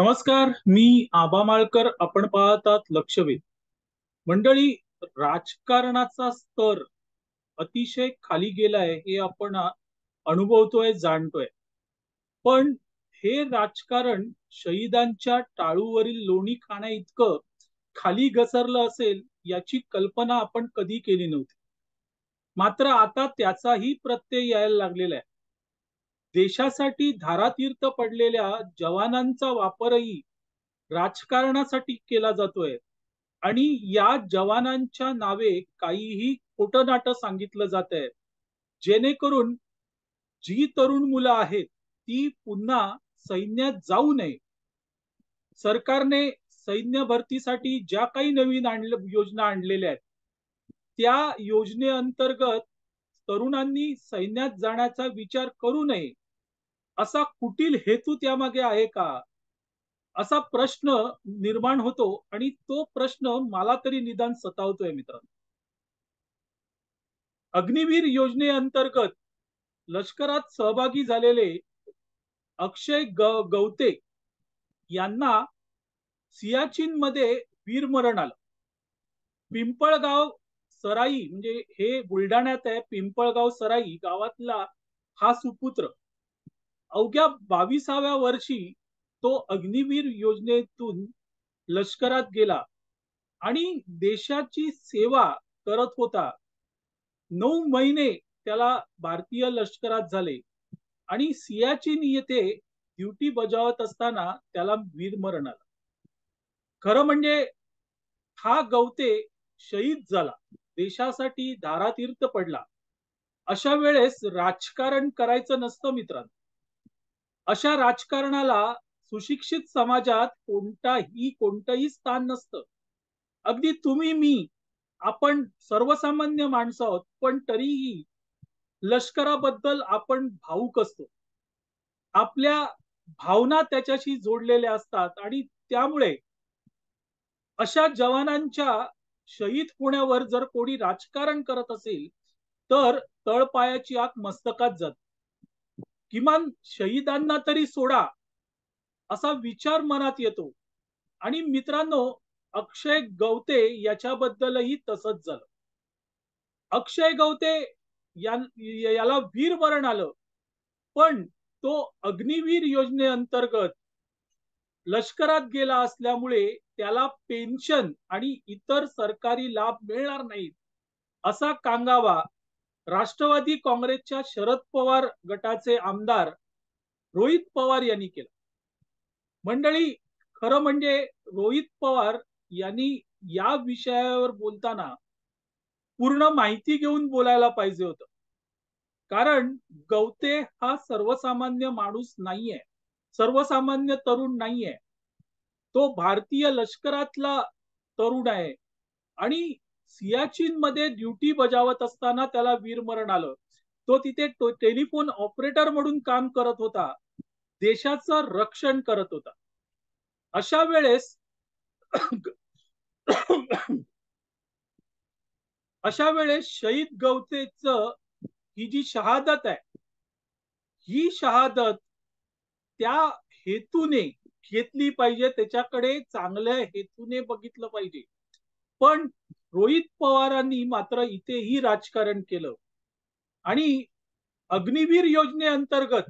नमस्कार, मी आबा माळकर. आपण पाहतात लक्षवेध. मंडळी, राजकारणाचा स्तर अतिशय खाली गेलाय हे आपण अनुभवतोय, जाणतोय. पण हे राजकारण शहीदांच्या टाळूवरील लोणी खाण्या इतकं खाली घसरलं असेल याची कल्पना आपण कधी केली नव्हती. मात्र आता त्याचाही प्रत्यय यायला लागलेला आहे. देशासाठी धारातीर्थ पडलेल्या जवानांचा वापरही राजकारणासाठी केला जातोय आणि या जवानांच्या नावे काहीही खोटं नाटं सांगितलं जात आहे, जेणेकरून जी तरुण मुलं आहेत ती पुन्हा सैन्यात जाऊ नये. सरकारने सैन्य भरतीसाठी ज्या काही नवीन योजना आणलेल्या आहेत त्या योजनेअंतर्गत तरुणांनी सैन्यात जाण्याचा विचार करू नये असा कुटील हेतू त्यामागे आहे का, असा प्रश्न निर्माण होतो. आणि तो प्रश्न मला तरी निदान सतावतोय मित्रांनो. अग्निवीर योजनेअंतर्गत लष्करात सहभागी झालेले अक्षय गवते यांना सियाचीन मध्ये वीरमरण आलं. पिंपळगाव सराई, म्हणजे हे बुलढाण्यात आहे, पिंपळगाव सराई गावातला हा सुपुत्र अवघ्या 22व्या वर्षी तो अग्निवीर योजनेतून लष्करात गेला आणि देशाची सेवा करत होता. 9 महिने त्याला भारतीय लष्करात झाले आणि सियाचीन येथे ड्युटी बजावत असताना त्याला वीरमरण आलं. खरं म्हणजे हा गवते शहीद झाला, देशासाठी धारातीर्थ पडला. अशा वेळेस राजकारण करायचं नसतं मित्रांनो. अशा राजकारणाला सुशिक्षित समाजात कोणतंही स्थान नसतं. अगदी तुम्ही मी आपण सर्वसामान्य माणसं आहोत, पण तरीही लष्कराबद्दल आपण भावुक असतो. आपल्या भावना त्याच्याशी जोडलेल्या असतात आणि त्यामुळे अशा जवानांच्या शहीद होण्यावर जर कोणी राजकारण करत असेल तर तळपायाची आग मस्तकात जाते. किमान शहीदांना तरी सोडा असा विचार मनात येतो. आणि मित्रांनो, अक्षय गवते याच्याबद्दलही तसंच झालं. अक्षय गवते याला वीरमरण आलं, पण तो अग्निवीर योजनेअंतर्गत लष्करात गेला असल्यामुळे त्याला पेन्शन आणि इतर सरकारी लाभ मिळणार नाहीत असा कांगावा राष्ट्रवादी काँग्रेसच्या शरद पवार गटाचे आमदार रोहित पवार यांनी केला. मंडळी, खरं म्हणजे रोहित पवार यांनी या विषयावर बोलताना पूर्ण माहिती घेऊन बोलायला पाहिजे होतं. कारण गवते हा सर्वसामान्य माणूस नाहीये, सर्वसामान्य तरुण नाहीये. तो भारतीय लष्करातला तरुण आहे आणि सियाचीन मध्ये ड्युटी बजावत असताना त्याला वीरमरण आलं. तो तिथे टेलिफोन ऑपरेटर म्हणून काम करत होता, देशाचं रक्षण करत होता. अशा वेळेस अशा वेळेस शहीद गवतेच ही जी शहादत आहे, ही शहादत त्या हेतूने घेतली पाहिजे, त्याच्याकडे चांगल्या हेतूने बघितलं पाहिजे. पण रोहित पवारांनी मात्र इथेही राजकारण केलं आणि अग्निवीर योजनेअंतर्गत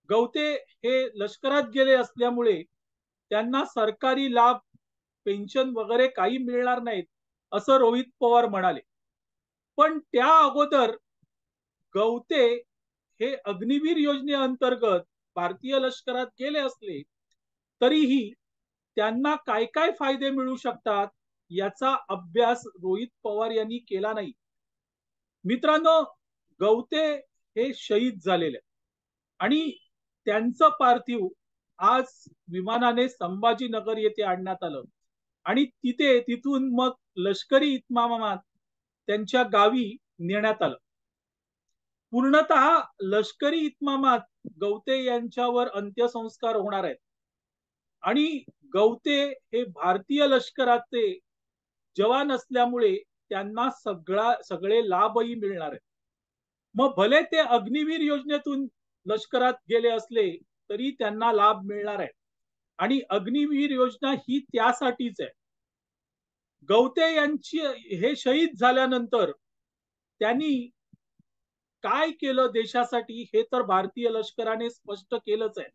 गवते हे लष्करात गेले असल्यामुळे त्यांना सरकारी लाभ, पेन्शन वगैरे काही मिळणार नाहीत असं रोहित पवार म्हणाले. पण त्या अगोदर गवते हे अग्निवीर योजनेअंतर्गत भारतीय लष्करात गेले असले तरीही त्यांना काय काय फायदे मिळू शकतात याचा अभ्यास रोहित पवार यांनी केला नाही. मित्रांनो, गवते हे शहीद झालेले आणि त्यांचं पार्थिव आज विमानाने संभाजीनगर येथे आणण्यात आलं आणि तिथून मग लष्करी इतमामात त्यांच्या गावी नेण्यात आलं. पूर्णतः लष्करी इतमामात गवते यांच्यावर अंत्यसंस्कार होणार आहेत आणि गवते हे भारतीय लष्कराचे जवान असल्यामुळे त्यांना सगळे लाभही मिळणार आहेत. मग भले ते अग्निवीर योजनेतून लष्करात गेले असले तरी त्यांना लाभ मिळणार आहे. आणि अग्निवीर योजना ही त्यासाठीच आहे. गवते यांची हे शहीद झाल्यानंतर त्यांनी काय केलं देशासाठी हे तर भारतीय लष्कराने स्पष्ट केलंच आहे.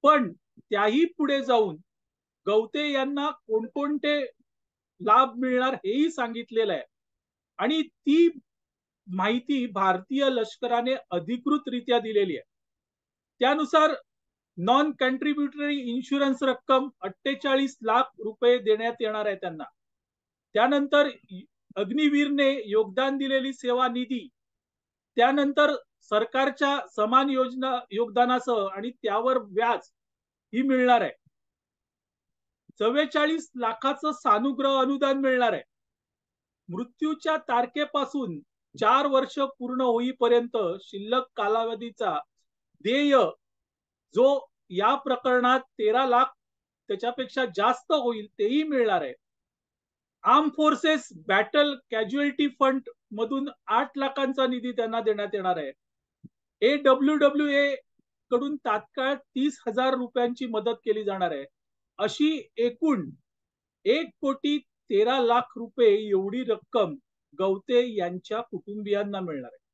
पण त्याही पुढे जाऊन गवते यांना कोणकोणते लाभ मिळणार हेही सांगितलेलं आहे. आणि ती माहिती भारतीय लष्कराने अधिकृतरित्या दिलेली आहे. त्यानुसार नॉन कंट्रीब्युटरी इन्शुरन्स रक्कम 48 लाख रुपये देण्यात येणार आहे त्यांना. त्यानंतर अग्निवीरने योगदान दिलेली सेवा निधी, त्यानंतर सरकारच्या समान योगदानासह आणि त्यावर व्याज ही मिळणार आहे. 44 लाखाचं सानुग्रह अनुदान मिळणार आहे. मृत्यूच्या तारखेपासून 4 वर्ष पूर्ण होईपर्यंत शिल्लक कालावधीचा देय जो या प्रकरणात 13 लाख त्याच्यापेक्षा जास्त होईल तेही मिळणार आहे. Arm forces battle casualty fund मधून 8 लाखांचा निधी त्यांना देण्यात येणार आहे. AWWA कडून तात्काळ 30,000 रुपयांची मदत केली जाणार आहे. अशी एकूण 1,13,00,000 रुपये एवढी रक्कम गवते यांच्या कुटुंबियांना मिळणार आहे.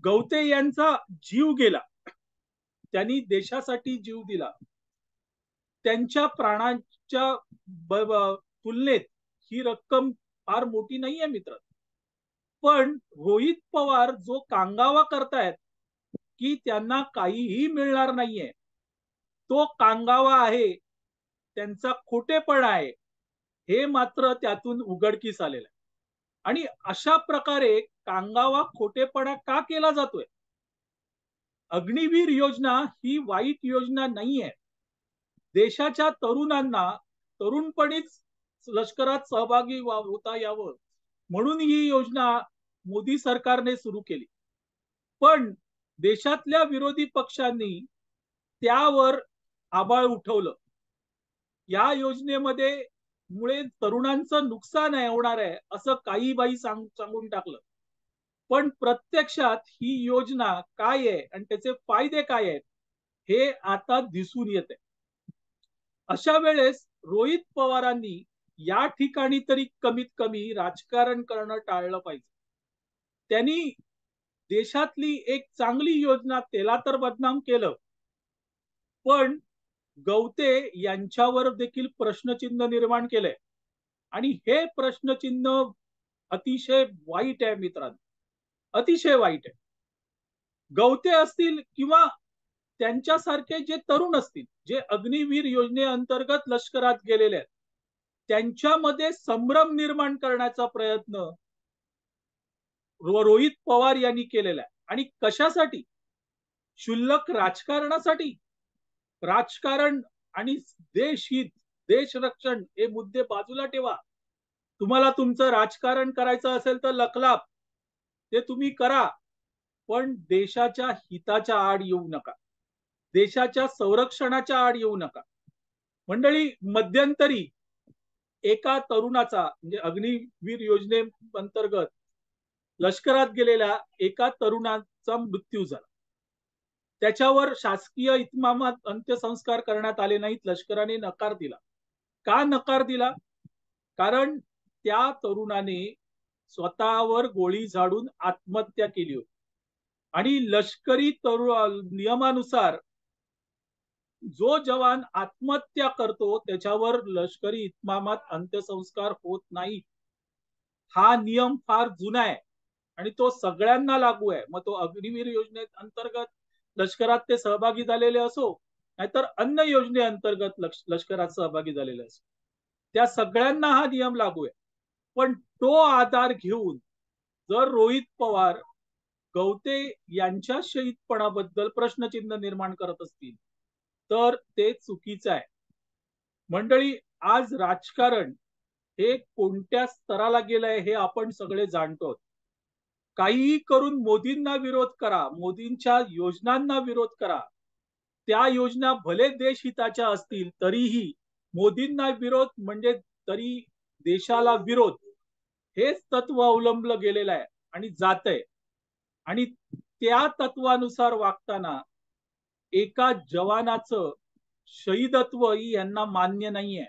गवते यांचा जीव गेला, त्यांनी देशासाठी जीव दिला. त्यांच्या प्राणांच्या तुलनेत ही रक्कम फार मोठी नाहीये मित्र. पण रोहित पवार जो कांगावा करतायत की त्यांना काहीही मिळणार नाहीये, तो कांगावा आहे, त्यांचा खोटेपणा आहे, हे मात्र त्यातून उघडकीस आलेलं आहे. आणि अशा प्रकारे कांगावा खोटेपणा का केला जातोय? अग्निवीर योजना ही वाईट योजना नाहीये. देशाच्या तरुणांना तरुणपणीच लष्करात सहभागी होता यावं म्हणून ही योजना मोदी सरकारने सुरू केली. पण देशातल्या विरोधी पक्षांनी त्यावर आबाळ उठवलं. या योजनेमध्ये मुळे तरुणांचं नुकसान होणार आहे असं काही बाई सांगून टाकलं. पण प्रत्यक्षात ही योजना काय आहे आणि त्याचे फायदे काय आहेत हे आता दिसून येते. अशा वेळेस रोहित पवारांनी या ठिकाणी तरी कमीत कमी राजकारण करणं टाळलं पाहिजे. त्यांनी देशातली एक चांगली योजना त्याला तर बदनाम केलं, पण गवते यांच्यावर देखील प्रश्नचिन्ह निर्माण केलंय. आणि हे प्रश्नचिन्ह अतिशय वाईट आहे मित्रांनो, अतिशय वाईट आहे. गवते असतील किंवा त्यांच्यासारखे जे तरुण असतील, जे अग्निवीर योजनेअंतर्गत लष्करात गेलेले आहेत, त्यांच्यामध्ये संभ्रम निर्माण करण्याचा प्रयत्न रोहित पवार यांनी केलेला आहे. आणि कशासाठी? क्षुल्लक राजकारणासाठी. राजकारण आणि देशहित, देश रक्षण हे मुद्दे बाजूला ठेवा. तुम्हाला तुमचं राजकारण करायचं असेल तर लखलाप ते तुम्ही करा, पण देशाच्या हिताच्या आड येऊ नका, देशाच्या संरक्षणाच्या आड येऊ नका. मंडळी, मध्यंतरी एका तरुणाचा म्हणजे अग्निवीर योजनेअंतर्गत लष्करात गेलेल्या एका तरुणाचा मृत्यू झाला. त्याच्यावर शासकीय इतमामात अंत्यसंस्कार करण्यात आले नाहीत. लष्कराने नकार दिला. का नकार दिला? कारण त्या तरुणाने स्वतःवर गोळी झाडून आत्महत्या केली होती. आणि लष्करी नियमानुसार जो जवान आत्महत्या करतो त्याच्यावर लष्करी इतमामात अंत्यसंस्कार होत नाही. हा नियम फार जुना आहे आणि तो सगळ्यांना लागू आहे. मग तो अग्निवीर योजने अंतर्गत लष्करात ते सहभागी झालेले असो, नाहीतर अन्य योजनेअंतर्गत लष्करात सहभागी झालेले असो, त्या सगळ्यांना हा नियम लागू आहे. पण तो आधार घेऊन जर रोहित पवार गवते यांच्या शहीदपणाबद्दल प्रश्नचिन्ह निर्माण करत असतील तर ते चुकीचं आहे. मंडळी, आज राजकारण हे कोणत्या स्तराला गेलंय हे आपण सगळे जाणतो. काहीही करून मोदींना विरोध करा, मोदींच्या योजनांना विरोध करा. त्या योजना भले देशहिताच्या असतील तरीही मोदींना विरोध म्हणजे तरी देशाला विरोध, हेच तत्व अवलंबलं गेलेलं आहे आणि जातंय. आणि त्या तत्वानुसार वागताना एका जवानाचं शहीदत्व ही यांना मान्य नाहीये.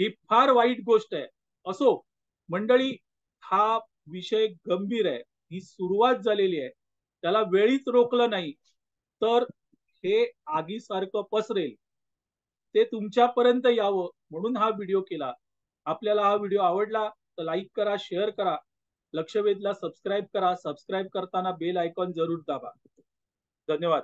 ही फार वाईट गोष्ट आहे. असो मंडळी, हा विषय गंभीर आहे. ही सुरुवात झालेली आहे. त्याला वेळीच रोखलं नाही तर हे आगीसारखं पसरेल. ते तुमच्यापर्यंत यावं म्हणून हा व्हिडिओ केला. आपल्याला हा व्हिडिओ आवडला तर लाईक करा, शेअर करा. लक्षवेधला सबस्क्राईब करा. सबस्क्राईब करताना बेल आयकॉन जरूर दाबा. धन्यवाद.